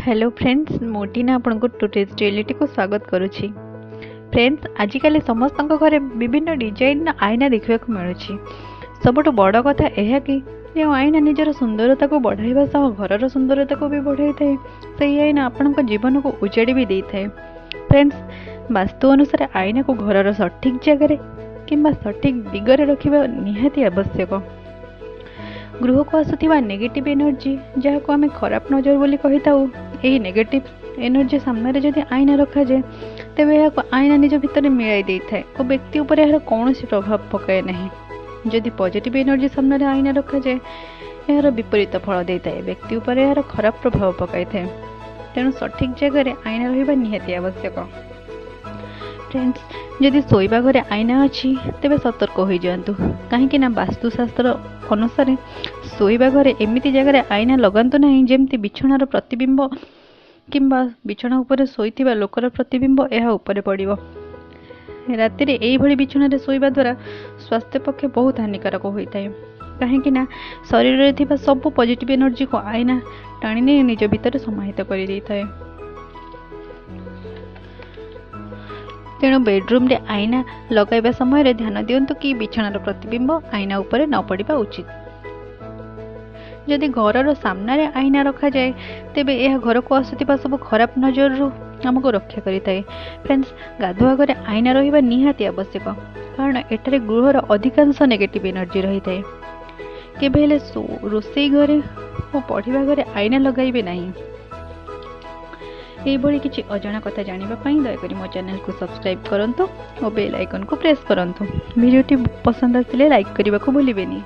Hello friends मोटिना आपन को today's reality को स्वागत करुछि। फ्रेंड्स आजिकल समस्त घरे विभिन्न डिजाइन आईना देखा मिलूँ। सबुठ बड़ कथा यह कि जो आईना निजर सुंदरता को बढ़ावा सह घर सुंदरता को भी बढ़ाई थाए से आईना आपण जीवन को उजाड़ी भी दे थाए। फ्रेंड्स वास्तु अनुसार आईना को घर सठिक जगह किंबा सठिक दिगरे रखिबा निहाती आवश्यक। गृह को आसुवा नेगेटिव एनर्जी जहाँ को आम खराब नजर बोली कही था, यही नेगेटिव एनर्जी सामने जदि आईना रखा जाए तेज यह आईना निज भितर मिलाई दे थाए और व्यक्ति उपर यार कौन प्रभाव पकाए ना। जदि पॉजिटिव एनर्जी सामने आईना रखा जाए यार विपरीत फल दे थाए, व्यक्ति उपर यार खराब प्रभाव पकाई थाए। तेणु सठिक जगह आईना रहिबा निहाती आवश्यक। फ्रेंड्स जदि शोइबा घरे आईना अच्छी तेबे सतर्क हो जातु, कहीं वास्तुशास्त्र अनुसार शोइबा घरे एमिति जगह आईना लगातु नहीं जेमती बिछणार प्रतिबिंब किंबा बिछाना उपरे शोइथिबा लोकर प्रतिबिंब यह उपरे पड़िबो। राति रे एई भली बिछाणारे शोइबा द्वारा स्वास्थ्य पक्षे बहुत हानिकारक होइताय, कहीं शरीर रे थिबा सब पॉजिटिव एनर्जी को आईना टाणी नहीं निज भितर समाहित कर दै थाए। तेणु बेडरूम रे आईना लगाइबा समय ध्यान दियंतु कि बिछाणार प्रतिबिंब आईना उपरे न पड़िबा उचित। जदि घर सामने आईना रखा जाए तेबे यह घर को आसुवा सब खराब नजर रु आमको रक्षा करिताए। फ्रेंड्स गाधुआ घरे आईना रहिबा निहाती आवश्यक, कारण एठारे गृहर अधिकांश नेगेटिव एनर्जी रही थाए। केबे हेले रोषेई घरे और पढ़िबा घरे आईना लगाइबे नहीं। यही किसी अजाणा कथा जानापी दयाकोरी मो चैनल को सब्सक्राइब करंतु और बेल आइकन को प्रेस करंतु। वीडियोटी पसंद आसिले लाइक करने को भूलिबेनी।